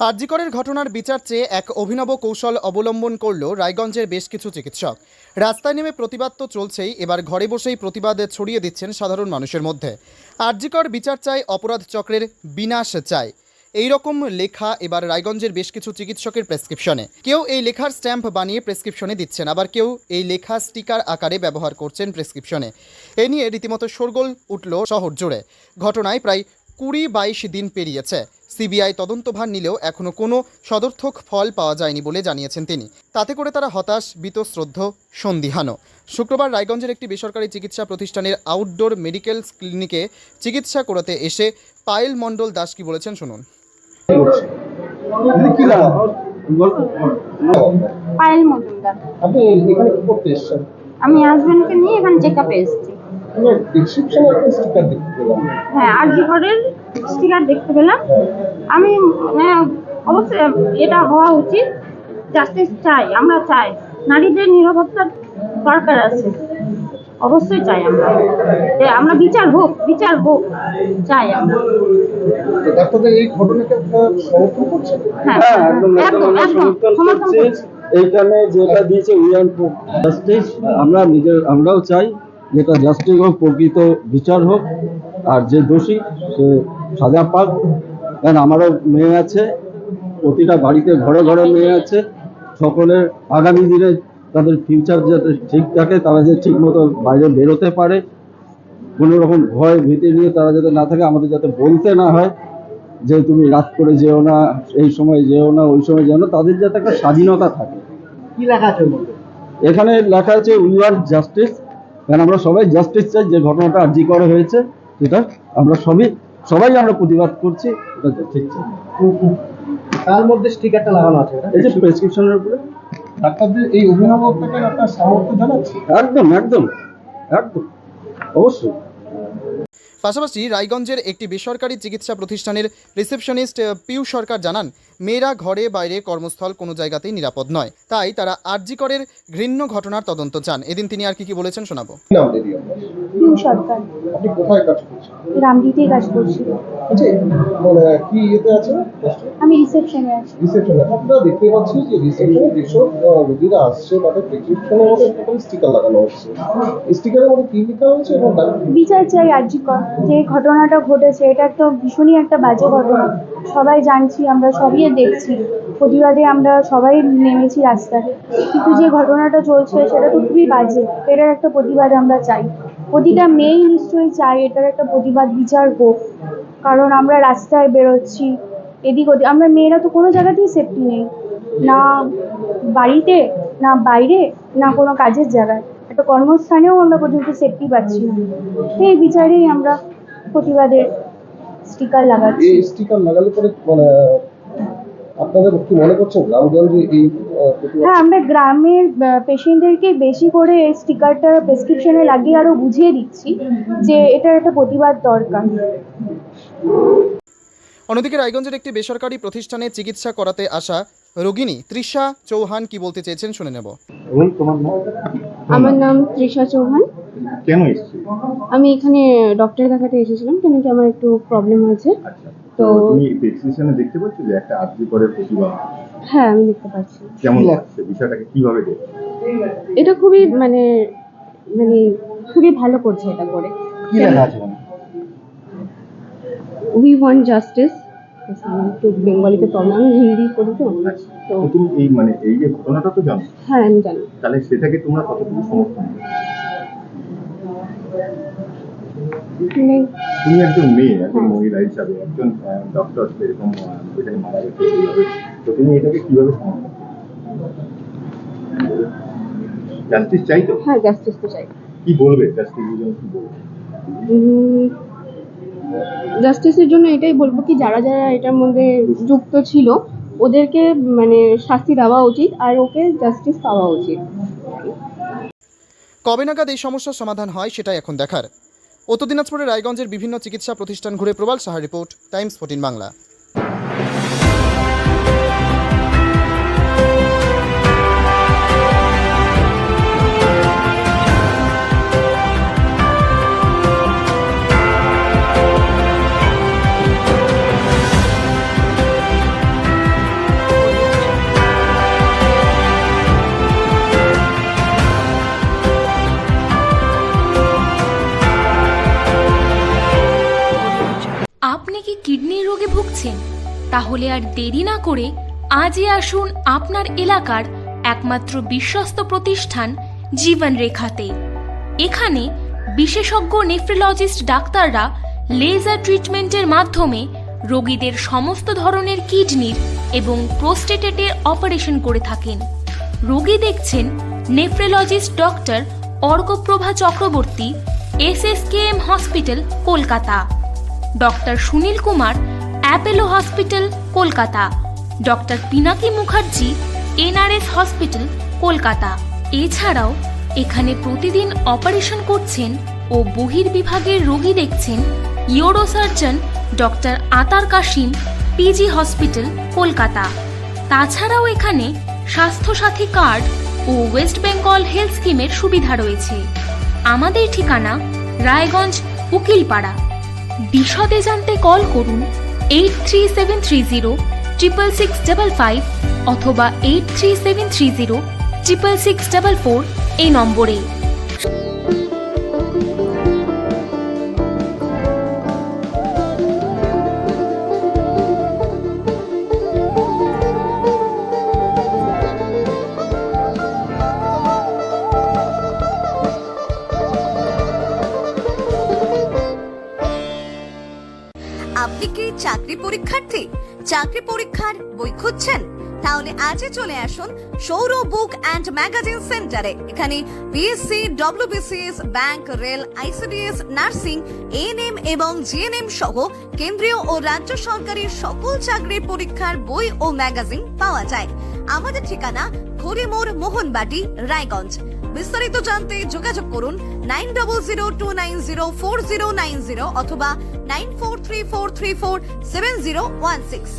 আর.জি. করের ঘটনার বিচার চেয়ে এক অভিনব কৌশল অবলম্বন করল রায়গঞ্জের বেশ কিছু চিকিৎসক। রাস্তায় নেমে প্রতিবাদ তো চলছেই, এবার ঘরে বসেই প্রতিবাদ ছড়িয়ে দিচ্ছেন সাধারণ মানুষের মধ্যে। আর.জি. কর বিচার চায়, অপরাধ চক্রের বিনাশ চায়, এই রকম লেখা এবার রায়গঞ্জের বেশ কিছু চিকিৎসকের প্রেসক্রিপশনে। কেউ এই লেখার স্ট্যাম্প বানিয়ে প্রেসক্রিপশনে দিচ্ছেন, আবার কেউ এই লেখা স্টিকার আকারে ব্যবহার করছেন প্রেসক্রিপশনে। এ নিয়ে রীতিমতো শোরগোল উঠল শহর জুড়ে। ঘটনায় প্রায় 20-22 দিন পেরিয়েছে। সিবিআই তদন্তভার নিলেও এখনও কোনো সদর্থক ফল পাওয়া যায়নি বলে জানিয়েছেন তিনি। তাতে করে তারা হতাশ, বীতশ্রদ্ধ, সন্দিহানও। শুক্রবার রায়গঞ্জের একটি বেসরকারি চিকিৎসা প্রতিষ্ঠানের আউটডোর মেডিকেল ক্লিনিকে চিকিৎসা করাতে এসে পায়েল মণ্ডল দাস কি বলেছেন শুনুন। পায়েল মজুমদার। আপনি এখানে কি করতে এসেছেন? আমি হাজবেন্ডকে নিয়ে এখানে চেকআপে এসেছি। প্রেসক্রিপশনে একটা স্টিকার দেখতে পেলাম। হ্যাঁ, আর.জি. করের স্টিকার দেখতে পেলাম। আমি অবশ্যই এটা হওয়া উচিত, জাস্টিস চাই, আমরা চাই, নারীদের নিরাপত্তার দরকার আছে, অবশ্যই চাই আমরা, যে আমরা বিচার হোক চাই আমরা। ডাক্তারদের এই ঘটনাকে আপনারা সমর্থন করছেন? হ্যাঁ, একদম সমর্থন করছি। এইখানে যেটা দিয়েছে জাস্টিস, আমরাও চাই যেটা জাস্টিস হোক, প্রকৃত বিচার হোক, আর যে দোষী সে সাজা পাক। কারণ আমারও মেয়ে আছে, প্রতিটা বাড়িতে ঘরে ঘরে মেয়ে আছে, সকলের আগামী দিনে তাদের ফিউচার যাতে ঠিক থাকে, তারা যে ঠিক মতো বাইরে বেরোতে পারে, কোনো রকম ভয় ভীতি নিয়ে তারা যাতে না থাকে, আমাদের যাতে বলতে না হয় যে তুমি রাত করে যেও না, এই সময় যেও না, ওই সময় যেও না, তাদের যাতে একটা স্বাধীনতা থাকে। কি লেখা আছে? এখানে লেখা আছে উই ওয়ান্ট জাস্টিস। কারণ আমরা সবাই জাস্টিস চাই। যে ঘটনাটা আর.জি. করে হয়েছে সেটা আমরা সবাই আমরা প্রতিবাদ করছি, এটা ঠিক চাই। তার মধ্যে স্টিকারটা লাগানো আছে, এই যে প্রেসক্রিপশনের উপরে ডাক্তারদের এই অভিনবতাকে আপনার সামর্থ্য জানাচ্ছি। একদম একদম একদম অবশ্যই। পাশাপাশি রায়গঞ্জের একটি বেসরকারি চিকিৎসা প্রতিষ্ঠানের রিসেপশনিস্ট পিউ সরকার জানান, মেয়েরা ঘরে বাইরে কর্মস্থল কোনো জায়গাতেই নিরাপদ নয়, তাই তারা আর.জি. করের ঘৃণ্য ঘটনার তদন্ত চান। এদিন তিনি আর কি বলেছেন শোনাবো। নাম দিদি আপনার? পিউ সরকার। আপনি কোথায় কাজ করছেন? রামদিতেই কাজ করছি। আচ্ছা, মানে কি ইয়েতে আছে? আমি রিসেপশনে আছি। রিসেপশনে আপনারা দেখতে পাচ্ছি যে রিসেপশনে যেসব রোগীরা আসছে তাদের প্রেসক্রিপশনের মধ্যে একটা স্টিকার লাগানো হচ্ছে। স্টিকারের মধ্যে কি লেখা হয়েছে? এবং বিচার চাই আর.জি. কর। যে ঘটনাটা ঘটেছে এটা একটা ভীষণই একটা বাজে ঘটনা, সবাই জানছি, আমরা সবই দেখছি, প্রতিবাদে আমরা সবাই নেমেছি রাস্তায়, কিন্তু যে ঘটনাটা চলছে সেটা তো খুবই বাজে। এটার একটা প্রতিবাদ আমরা চাই, প্রতিটা মেয়েই নিশ্চয়ই চাই এটার একটা প্রতিবাদ, বিচার হোক। কারণ আমরা রাস্তায় বেরোচ্ছি এদিক ওদিক, আমরা মেয়েরা তো কোনো জায়গাতেই সেফটি নেই, না বাড়িতে, না বাইরে, না কোনো কাজের জায়গায়, একটা কর্মস্থানেও আমরা পর্যন্ত সেফটি পাচ্ছি না। এই বিচারেই আমরা প্রতিবাদের স্টিকার লাগাচ্ছি। এই স্টিকার লাগালে পরে মানে আপনাদের কি মনে করছেন গ্রামগঞ্জে এই হ্যাঁ, আমরা গ্রামের পেশেন্টদেরকে বেশি করে এই স্টিকারটা প্রেসক্রিপশনে লাগিয়ে আরো বুঝিয়ে দিচ্ছি যে এটার একটা প্রতিবাদ দরকার। অন্যদিকে রায়গঞ্জের একটি বেসরকারি প্রতিষ্ঠানে চিকিৎসা করাতে আসা রোগিনী তৃষা চৌহান কি বলতে চেয়েছেন শুনে নেব। আমার নাম তৃষা চৌহান। কেন এসেছে? আমি এখানে ডক্টর দেখাতে এসেছিলাম, কেন কি আমার একটু প্রবলেম আছে। তো তুমি প্রেসক্রিপশনে দেখতে পাচ্ছ যে একটা আর.জি. করের প্রতিবাদ। হ্যাঁ, আমি দেখতে পাচ্ছি। কেমন লাগছে বিষয়টাকে, কিভাবে দেখছো? এটা খুবই মানে খুবই ভালো করছে এটা করে। কি লেখা আছে? We want justice. একটু বেঙ্গলিতে প্রবলেম, আমি হিন্দি পড়ি তো। তো তুমি এই যে ঘটনাটা তো জানো? হ্যাঁ, আমি জানি। তাহলে সেটাকে তোমরা কতটুকু সমর্থন করো? তুমি একজন মেয়ে, একজন মহিলা হিসাবে, একজন ডক্টর এরকম যেখানে মারা গেছে, তো তুমি এটাকে কিভাবে সমর্থন করো? জাস্টিস চাই তো? হ্যাঁ, জাস্টিস তো চাই। কি বলবে জাস্টিসের জন্য, কি বলবে? জাস্টিসের জন্য এটাই বলবো কি যারা যারা এটার মধ্যে যুক্ত ছিল ওদেরকে শাস্তি দেওয়া উচিত, আর ওকে জাস্টিস পাওয়া উচিত। কবে নাগাদ এই সমস্যার সমাধান হয় সেটাই এখন দেখার। উত্তর দিনাজপুরের রায়গঞ্জের বিভিন্ন চিকিৎসা প্রতিষ্ঠান ঘুরে প্রবাল সাহার রিপোর্ট, টাইমস 14 বাংলা। খুঁজছেন? তাহলে আর দেরি না করে আজই আসুন আপনার এলাকার একমাত্র বিশ্বস্ত প্রতিষ্ঠান জীবন রেখাতে। এখানে বিশেষজ্ঞ নেফ্রোলজিস্ট ডাক্তাররা লেজার ট্রিটমেন্টের মাধ্যমে রোগীদের সমস্ত ধরনের কিডনির এবং প্রোস্টেটের অপারেশন করে থাকেন। রোগী দেখছেন nephrologist doctor Arkaprava Chakraborty, SSKM hospital, Kolkata. Doctor Sunil Kumar, Apollo hospital, Kolkata. Doctor Pinaki Mukherjee, NRS hospital, Kolkata. এছাড়াও এখানে প্রতিদিন অপারেশন করছেন ও বহির্বিভাগের রোগী দেখছেন ইউরোসার্জন ডক্টর আতার কাশিম, PG হসপিটাল, কলকাতা। তাছাড়াও এখানে স্বাস্থ্যসাথী কার্ড ও ওয়েস্ট বেঙ্গল হেলথ স্কিমের সুবিধা রয়েছে। আমাদের ঠিকানা রায়গঞ্জ, উকিলপাড়া। বিশদে জানতে কল করুন 8373066655 অথবা 8373066644 এই নম্বরে। আপনি কি চাকরি পরীক্ষার্থী? চাকরি পরীক্ষার বই খুঁজছেন? তাহলে আজই চলে আসুন সৌর বুক অ্যান্ড ম্যাগাজিন সেন্টারে। এখানে BSc, WBCS, bank, rail, ICDS, nursing, ANM এবং GNM সহ কেন্দ্রীয় ও রাজ্য সরকারি সকল চাকরির পরীক্ষার বই ও ম্যাগাজিন পাওয়া যায়। আমাদের ঠিকানা ঘড়িমোড়, মোহনবাটি, রায়গঞ্জ। বিস্তারিত জানতে যোগাযোগ করুন 9002904090 অথবা 9434347016।